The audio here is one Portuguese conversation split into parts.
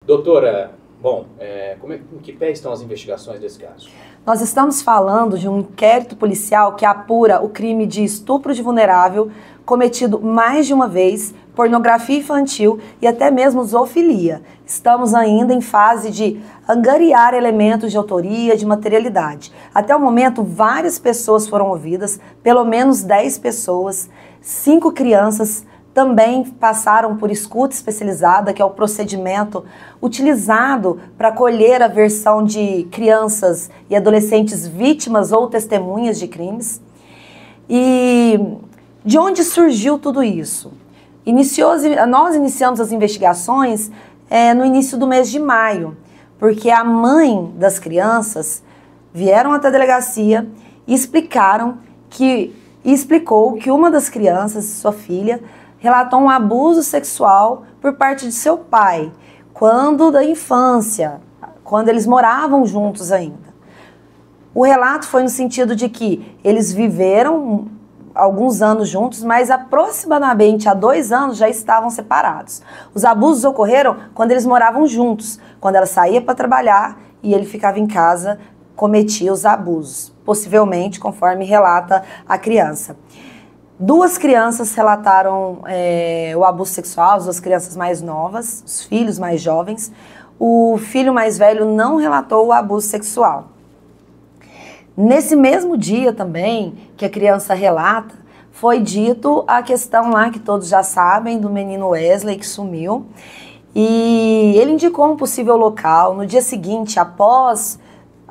Doutora, bom, em que pé estão as investigações desse caso? Nós estamos falando de um inquérito policial que apura o crime de estupro de vulnerável cometido mais de uma vez, pornografia infantil e até mesmo zoofilia. Estamos ainda em fase de angariar elementos de autoria, de materialidade. Até o momento, várias pessoas foram ouvidas, pelo menos 10 pessoas, 5 crianças também passaram por escuta especializada, que é o procedimento utilizado para colher a versão de crianças e adolescentes vítimas ou testemunhas de crimes. E de onde surgiu tudo isso? Nós iniciamos as investigações no início do mês de maio, porque a mãe das crianças vieram até a delegacia e explicou que uma das crianças, sua filha, relatou um abuso sexual por parte de seu pai, quando da infância, quando eles moravam juntos ainda. O relato foi no sentido de que eles viveram alguns anos juntos, mas aproximadamente há 2 anos já estavam separados. Os abusos ocorreram quando eles moravam juntos, quando ela saía para trabalhar e ele ficava em casa, cometia os abusos, possivelmente, conforme relata a criança. 2 crianças relataram o abuso sexual, as 2 crianças mais novas, os filhos mais jovens. O filho mais velho não relatou o abuso sexual. Nesse mesmo dia também, que a criança relata, foi dito a questão lá que todos já sabem, do menino Wesley que sumiu. E ele indicou um possível local. No dia seguinte, após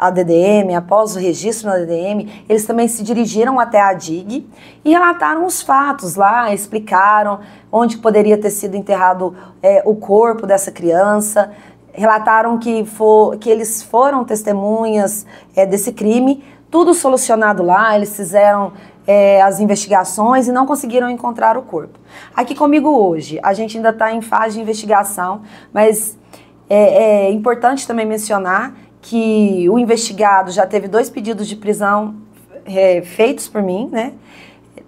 a DDM, após o registro na DDM, eles também se dirigiram até a DIG e relataram os fatos lá, explicaram onde poderia ter sido enterrado o corpo dessa criança, relataram que eles foram testemunhas desse crime, tudo solucionado lá, eles fizeram as investigações e não conseguiram encontrar o corpo. Aqui comigo hoje, a gente ainda está em fase de investigação, mas é importante também mencionar que o investigado já teve 2 pedidos de prisão feitos por mim, né?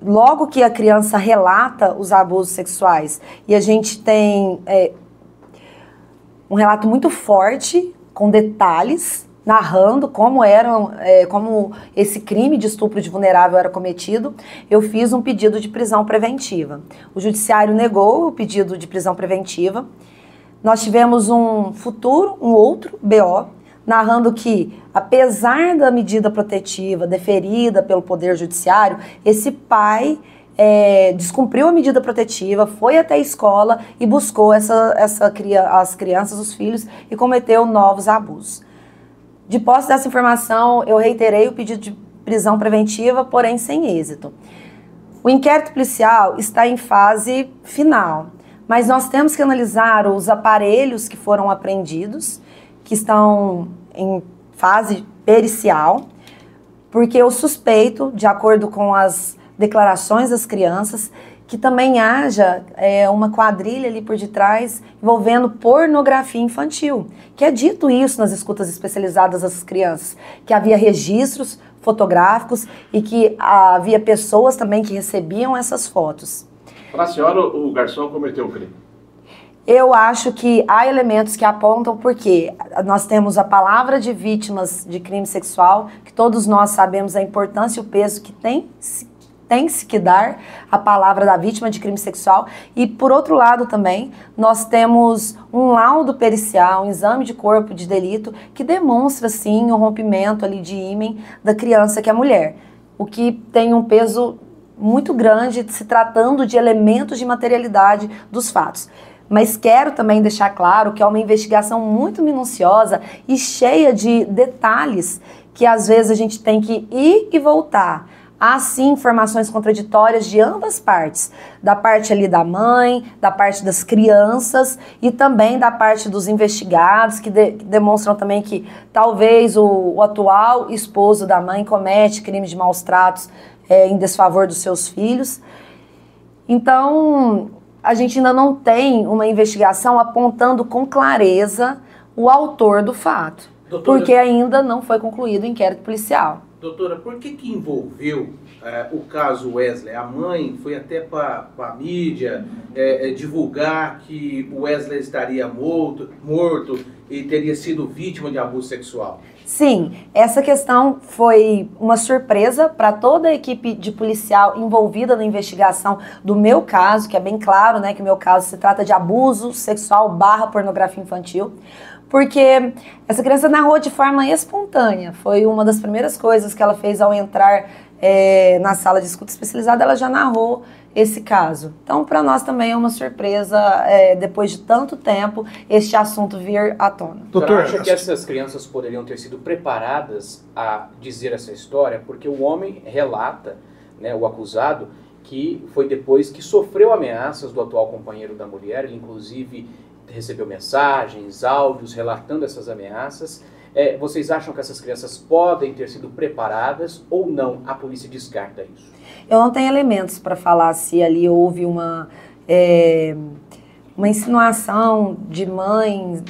Logo que a criança relata os abusos sexuais e a gente tem um relato muito forte, com detalhes, narrando como esse crime de estupro de vulnerável era cometido, eu fiz um pedido de prisão preventiva. O judiciário negou o pedido de prisão preventiva. Nós tivemos um outro BO, narrando que, apesar da medida protetiva deferida pelo Poder Judiciário, esse pai descumpriu a medida protetiva, foi até a escola e buscou as crianças, os filhos, e cometeu novos abusos. De posse dessa informação, eu reiterei o pedido de prisão preventiva, porém sem êxito. O inquérito policial está em fase final, mas nós temos que analisar os aparelhos que foram apreendidos, que estão em fase pericial, porque eu suspeito, de acordo com as declarações das crianças, que também haja uma quadrilha ali por detrás envolvendo pornografia infantil, que é dito isso nas escutas especializadas das crianças, que havia registros fotográficos e que havia pessoas também que recebiam essas fotos. Para a senhora, o garçom cometeu o crime? Eu acho que há elementos que apontam, porque nós temos a palavra de vítimas de crime sexual, que todos nós sabemos a importância e o peso que tem-se que dar a palavra da vítima de crime sexual. E, por outro lado também, nós temos um laudo pericial, um exame de corpo de delito, que demonstra, sim, o rompimento ali de ímen da criança, que é a mulher. O que tem um peso muito grande, se tratando de elementos de materialidade dos fatos. Mas quero também deixar claro que é uma investigação muito minuciosa e cheia de detalhes que às vezes a gente tem que ir e voltar. Há sim informações contraditórias de ambas partes, da parte ali da mãe, da parte das crianças e também da parte dos investigados, que demonstram também que talvez o atual esposo da mãe comete crimes de maus tratos em desfavor dos seus filhos. Então, a gente ainda não tem uma investigação apontando com clareza o autor do fato, porque ainda não foi concluído o inquérito policial. Doutora, por que envolveu o caso Wesley? A mãe foi até para a mídia divulgar que o Wesley estaria morto e teria sido vítima de abuso sexual. Sim, essa questão foi uma surpresa para toda a equipe de policial envolvida na investigação do meu caso, que é bem claro, né, que o meu caso se trata de abuso sexual / pornografia infantil, porque essa criança narrou de forma espontânea. Foi uma das primeiras coisas que ela fez ao entrar na sala de escuta especializada, ela já narrou esse caso. Então, para nós também é uma surpresa, depois de tanto tempo, este assunto vir à tona. Doutor, acha que essas crianças poderiam ter sido preparadas a dizer essa história? Porque o homem relata, né, o acusado, que foi depois que sofreu ameaças do atual companheiro da mulher, ele inclusive recebeu mensagens, áudios relatando essas ameaças. Vocês acham que essas crianças podem ter sido preparadas ou não? A polícia descarta isso? Eu não tenho elementos para falar se ali houve uma insinuação de mãe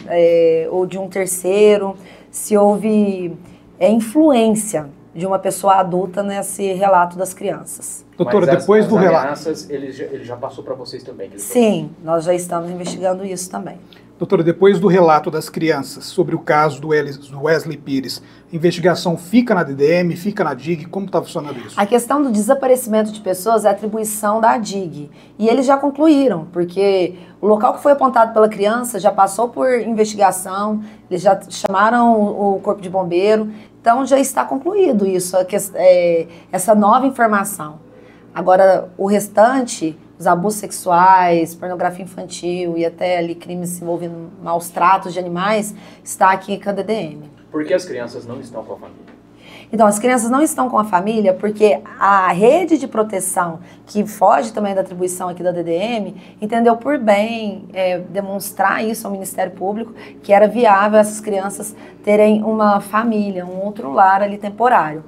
ou de um terceiro, se houve influência de uma pessoa adulta nesse relato das crianças. Doutora, depois do relato... ameaças, ele já passou para vocês também? Sim, nós já estamos investigando isso também. Doutora, depois do relato das crianças sobre o caso do Wesley Pires, a investigação fica na DDM, fica na DIG? Como está funcionando isso? A questão do desaparecimento de pessoas é atribuição da DIG. E eles já concluíram, porque o local que foi apontado pela criança já passou por investigação, eles já chamaram o corpo de bombeiro, então já está concluído isso, essa nova informação. Agora, o restante, os abusos sexuais, pornografia infantil e até ali crimes envolvendo maus tratos de animais, está aqui com a DDM. Por que as crianças não estão com a família? Então, as crianças não estão com a família porque a rede de proteção, que foge também da atribuição aqui da DDM, entendeu por bem demonstrar isso ao Ministério Público, que era viável essas crianças terem uma família, um outro lar ali temporário.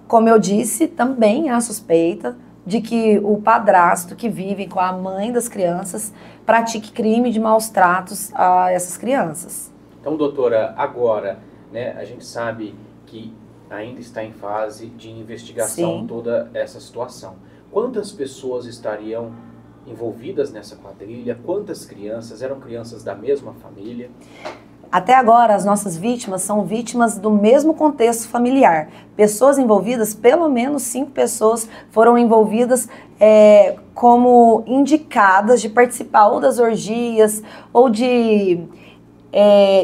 Como eu disse, também há suspeita de que o padrasto que vive com a mãe das crianças pratique crime de maus tratos a essas crianças. Então, doutora, agora, né, a gente sabe que ainda está em fase de investigação. Sim. Toda essa situação. Quantas pessoas estariam envolvidas nessa quadrilha? Quantas crianças? Eram crianças da mesma família? Até agora, as nossas vítimas são vítimas do mesmo contexto familiar. Pessoas envolvidas, pelo menos 5 pessoas foram envolvidas como indicadas de participar ou das orgias ou de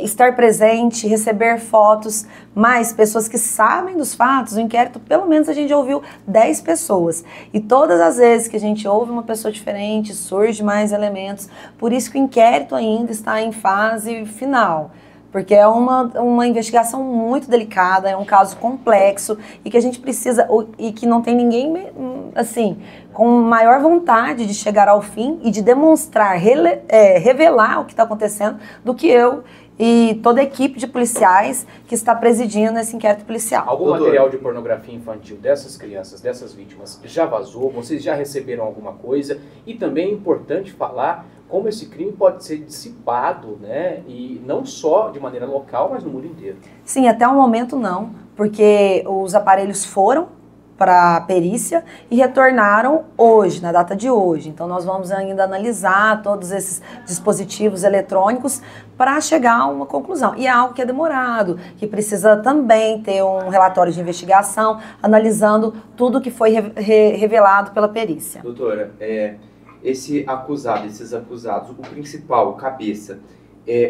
estar presente, receber fotos, mas pessoas que sabem dos fatos, o inquérito, pelo menos a gente ouviu 10 pessoas. E todas as vezes que a gente ouve uma pessoa diferente, surge mais elementos. Por isso que o inquérito ainda está em fase final. Porque é uma investigação muito delicada, é um caso complexo e que a gente precisa, e que não tem ninguém, assim, com maior vontade de chegar ao fim e de demonstrar, revelar o que está acontecendo do que eu e toda a equipe de policiais que está presidindo esse inquérito policial. Algum material de pornografia infantil dessas crianças, dessas vítimas, já vazou? Vocês já receberam alguma coisa? E também é importante falar como esse crime pode ser dissipado, né? E não só de maneira local, mas no mundo inteiro. Sim, até o momento não, porque os aparelhos foram para a perícia e retornaram hoje, na data de hoje. Então nós vamos ainda analisar todos esses dispositivos eletrônicos para chegar a uma conclusão. E é algo que é demorado, que precisa também ter um relatório de investigação, analisando tudo que foi revelado pela perícia. Doutora, esses acusados, o principal, o cabeça,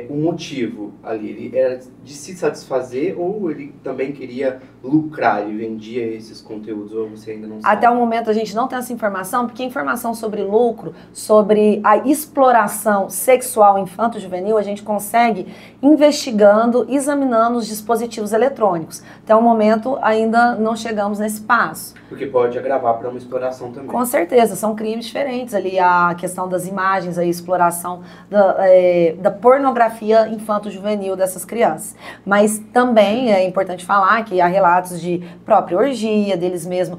o motivo ali, ele era de se satisfazer ou ele também queria lucrar, ele vendia esses conteúdos, ou você ainda não sabe? Até o momento a gente não tem essa informação, porque informação sobre lucro, sobre a exploração sexual infanto-juvenil, a gente consegue investigando, examinando os dispositivos eletrônicos. Até o momento ainda não chegamos nesse passo. Porque pode agravar para uma exploração também. Com certeza, são crimes diferentes ali, a questão das imagens, a exploração da pornografia infanto-juvenil dessas crianças. Mas também é importante falar que há relatos de própria orgia, deles mesmos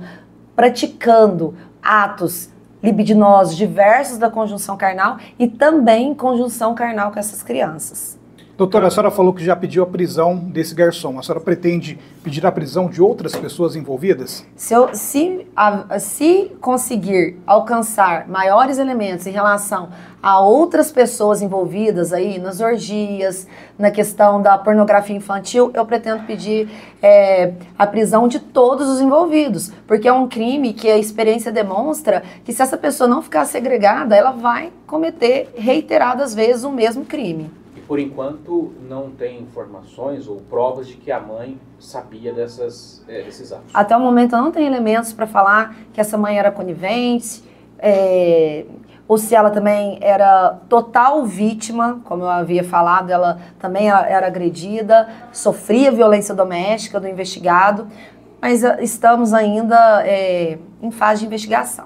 praticando atos libidinosos diversos da conjunção carnal e também conjunção carnal com essas crianças. Doutora, a senhora falou que já pediu a prisão desse garçom. A senhora pretende pedir a prisão de outras pessoas envolvidas? Se conseguir alcançar maiores elementos em relação a outras pessoas envolvidas aí nas orgias, na questão da pornografia infantil, eu pretendo pedir a prisão de todos os envolvidos, porque é um crime que a experiência demonstra que se essa pessoa não ficar segregada, ela vai cometer reiteradas vezes o mesmo crime. Por enquanto, não tem informações ou provas de que a mãe sabia desses atos. Até o momento, eu não tenho elementos para falar que essa mãe era conivente, ou se ela também era total vítima, como eu havia falado, ela também era agredida, sofria violência doméstica do investigado, mas estamos ainda em fase de investigação.